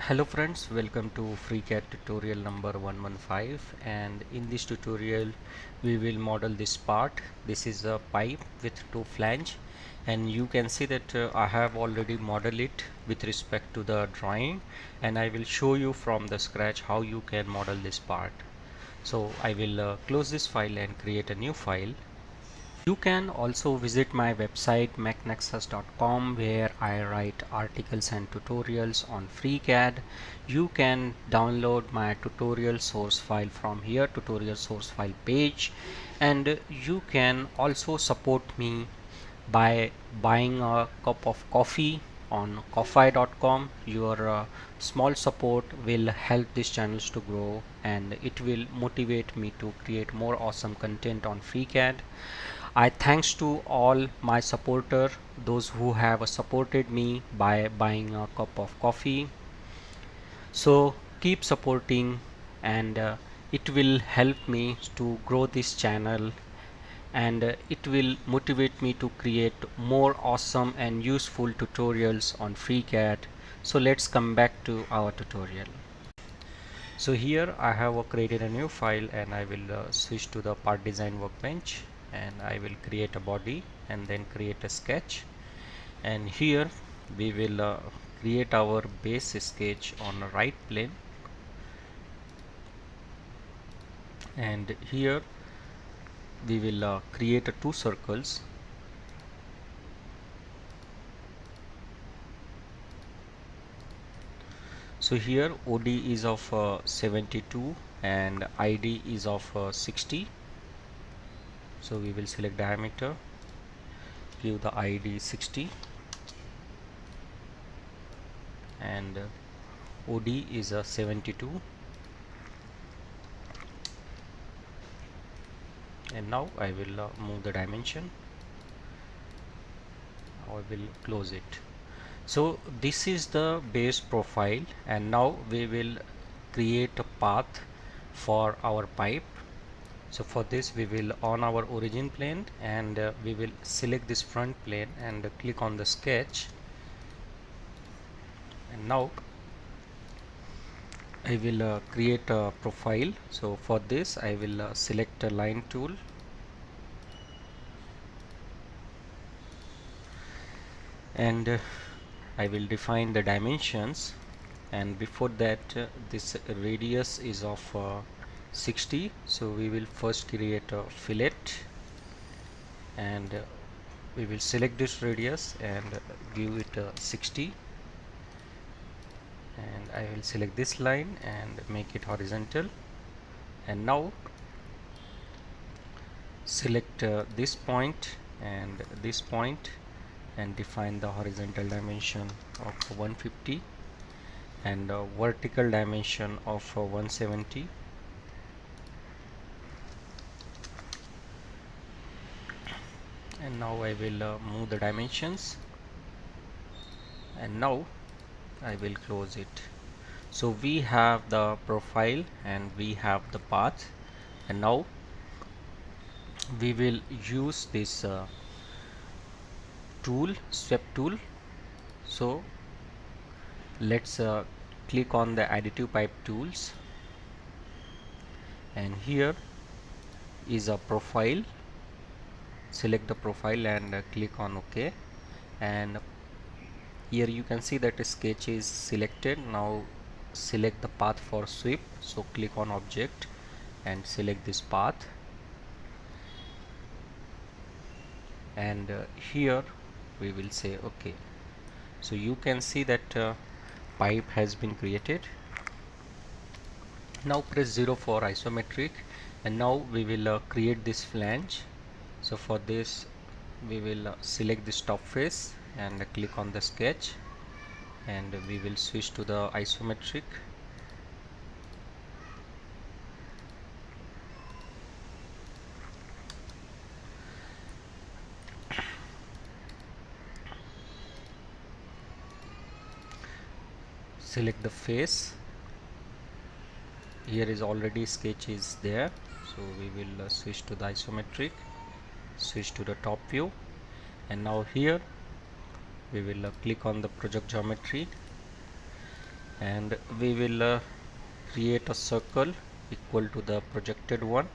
Hello friends, welcome to FreeCAD tutorial number 115, and in this tutorial we will model this part. This is a pipe with two flange, and you can see that I have already modeled it with respect to the drawing, and I will show you from the scratch how you can model this part. So I will close this file and create a new file. You can also visit my website mechnexus.com, where I write articles and tutorials on FreeCAD. You can download my tutorial source file from here, tutorial source file page, and you can also support me by buying a cup of coffee on ko-fi.com. Your small support will help these channels to grow, and it will motivate me to create more awesome content on FreeCAD. I thanks to all my supporter, those who have supported me by buying a cup of coffee. So keep supporting, and it will help me to grow this channel, and it will motivate me to create more awesome and useful tutorials on FreeCAD. So let's come back to our tutorial. So here I have created a new file, and I will switch to the part design workbench, and I will create a body and then create a sketch, and here we will create our base sketch on the right plane, and here we will create two circles. So here OD is of 72 and ID is of 60. So we will select diameter, give the ID 60, and OD is a 72, and now I will move the dimension. I will close it. So this is the base profile, and now we will create a path for our pipe. So for this we will on our origin plane, and we will select this front plane and click on the sketch, and now I will create a profile. So for this I will select a line tool, and I will define the dimensions, and before that this radius is of 60. So we will first create a fillet, and we will select this radius and give it 60, and I will select this line and make it horizontal, and now select this point and this point and define the horizontal dimension of 150 and vertical dimension of 170, and now I will move the dimensions, and now I will close it. So we have the profile and we have the path, and now we will use this tool, sweep tool. So let's click on the additive pipe tools, and here is a profile. Select the profile and click on OK, and here you can see that a sketch is selected. Now select the path for sweep, so click on object and select this path, and here we will say OK. So you can see that pipe has been created. Now press 0 for isometric, and now we will create this flange. So for this we will select this top face and click on the sketch, and we will switch to the isometric, select the face. Here is already sketch is there, so we will switch to the isometric, switch to the top view, and now here we will click on the project geometry, and we will create a circle equal to the projected one.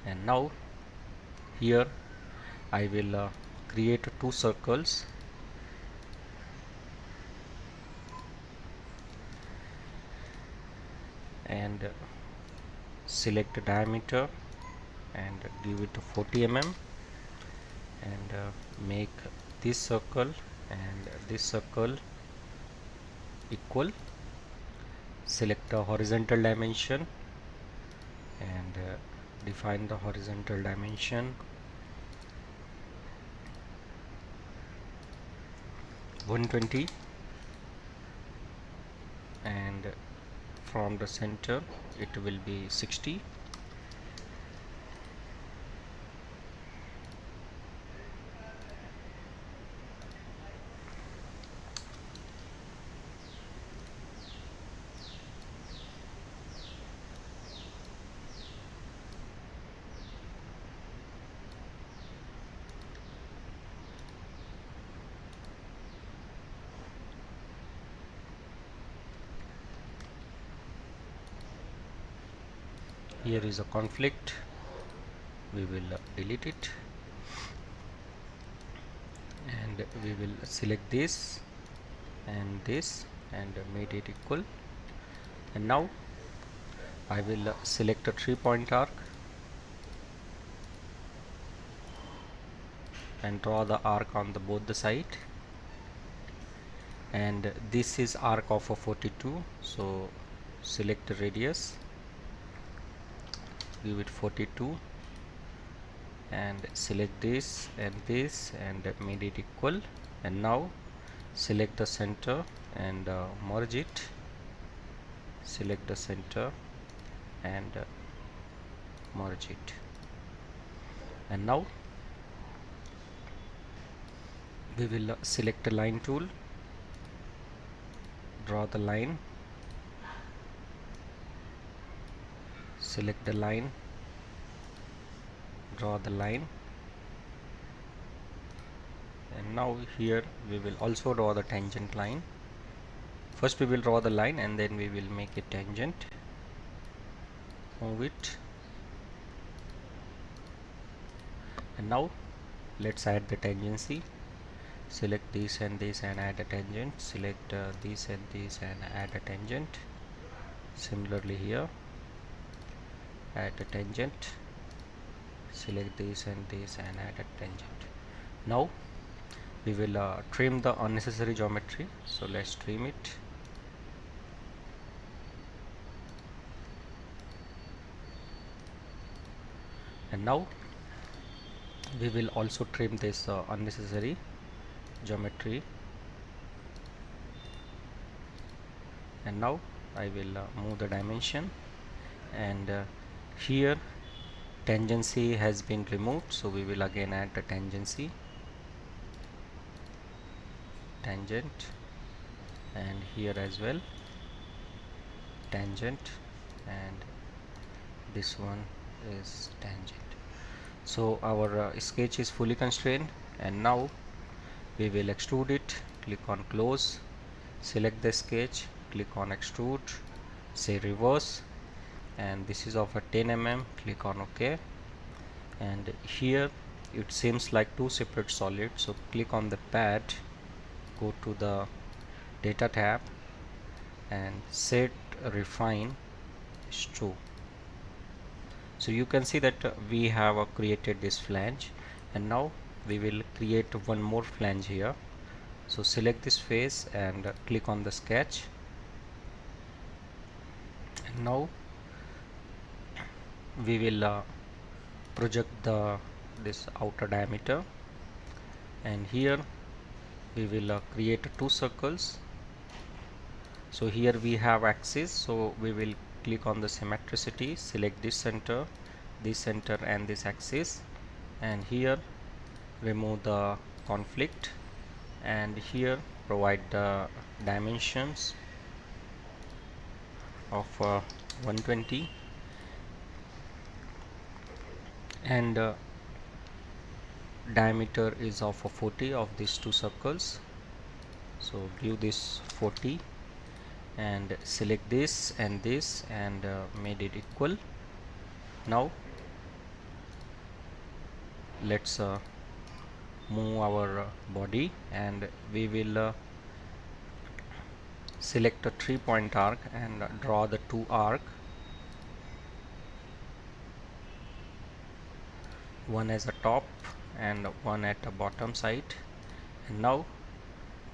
And now here I will create two circles, and select the diameter and give it 40 mm, and make this circle and this circle equal. Select the horizontal dimension and define the horizontal dimension 120, and from the center it will be 60. Here is a conflict, we will delete it, and we will select this and this and made it equal. And now I will select a 3-point arc and draw the arc on the both the side, and this is arc of a 42, so select the radius, give it 42, and select this and made it equal. And now select the center and merge it, select the center and merge it. And now we will select the line tool, draw the line, select the line, draw the line, and now here we will also draw the tangent line. First we will draw the line and then we will make it tangent, move it, and now let's add the tangency. Select this and this and add a tangent, select this and this and add a tangent. Similarly here, add a tangent, select this and this and add a tangent. Now we will trim the unnecessary geometry, so let's trim it. And now we will also trim this unnecessary geometry. And now I will move the dimension, and here tangency has been removed, so we will again add the tangency, tangent, and here as well tangent, and this one is tangent. So our sketch is fully constrained, and now we will extrude it. Click on close, select the sketch, click on extrude, say reverse, and this is of a 10 mm, click on OK. And here it seems like two separate solids, so click on the pad, go to the data tab and set refine is true. So you can see that we have created this flange, and now we will create one more flange here. So select this face and click on the sketch, and now we will project this outer diameter, and here we will create two circles. So here we have axis, so we will click on the symmetricity, select this center and this axis, and here remove the conflict, and here provide the dimensions of 120, and diameter is of 40 of these two circles. So give this 40 and select this and made it equal. Now let's move our body, and we will select a 3-point arc and draw the 2 arc, one as a top and one at the bottom side. And now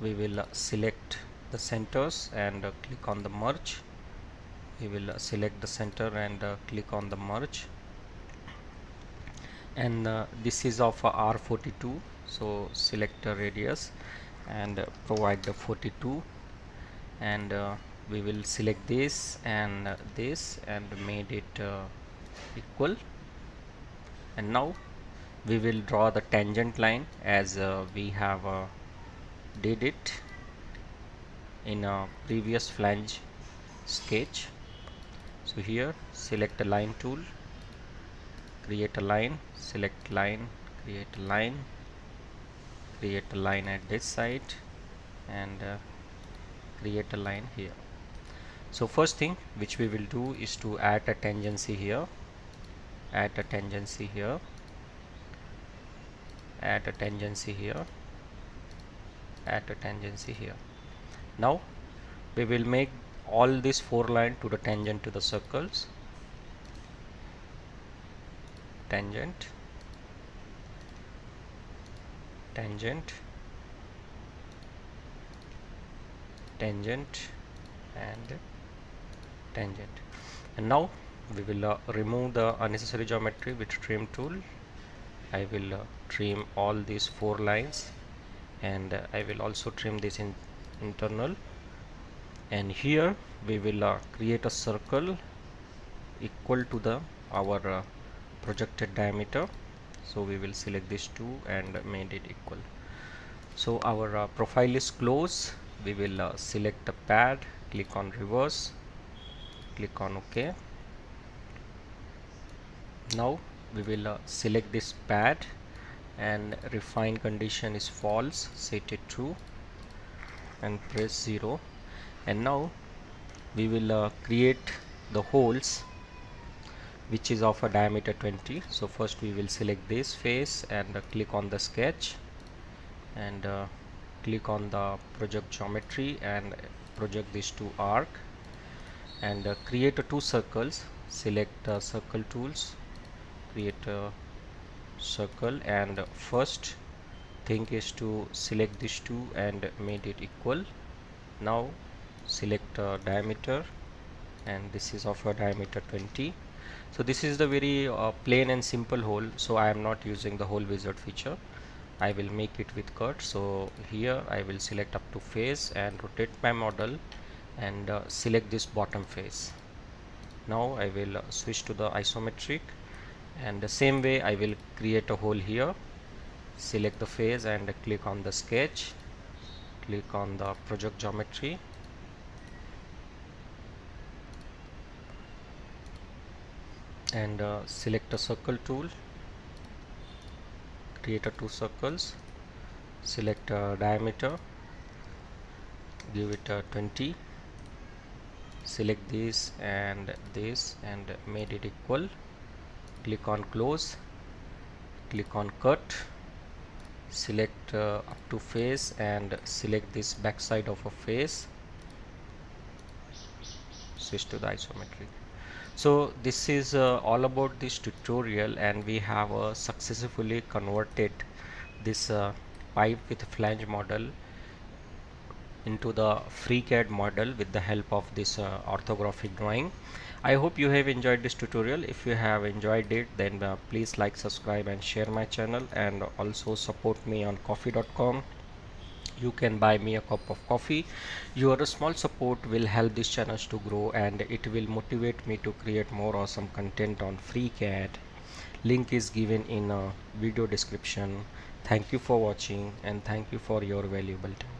we will select the centers and click on the merge. We will select the center and click on the merge, and this is of R42, so select a radius and provide the 42, and we will select this and made it equal. And now we will draw the tangent line as we have did it in a previous flange sketch. So here select a line tool, create a line, select line, create a line, create a line at this side, and create a line here. So first thing which we will do is to add a tangency here, add a tangency here, add a tangency here, add a tangency here. Now we will make all these 4 lines to the tangent to the circles. Tangent, tangent, tangent, and tangent. And now we will remove the unnecessary geometry with trim tool. I will trim all these 4 lines, and I will also trim this in internal. And here we will create a circle equal to the our projected diameter. So we will select these 2 and made it equal. So our profile is closed. We will select the pad, click on reverse, click on OK. Now we will select this pad, and refine condition is false, set it true, and press 0. And now we will create the holes which is of a diameter 20. So first we will select this face and click on the sketch, and click on the project geometry and project these 2 arc, and create 2 circles. Select circle tools, create a circle, and first thing is to select these 2 and made it equal. Now select diameter, and this is of a diameter 20. So this is the very plain and simple hole, so I am not using the hole wizard feature. I will make it with cut. So here I will select up to face and rotate my model, and select this bottom face. Now I will switch to the isometric, and the same way I will create a hole here. Select the face and click on the sketch, click on the project geometry, and select a circle tool, create 2 circles, select diameter, give it 20, select this and made it equal. Click on close, click on cut, select up to face and select this back side of a face, switch to the isometric. So this is all about this tutorial, and we have successfully converted this pipe with flange model into the FreeCAD model with the help of this orthographic drawing. I hope you have enjoyed this tutorial. If you have enjoyed it, then please like, subscribe and share my channel, and also support me on coffee.com. You can buy me a cup of coffee. Your small support will help this channel to grow, and it will motivate me to create more awesome content on FreeCAD. Link is given in a video description. Thank you for watching, and thank you for your valuable time.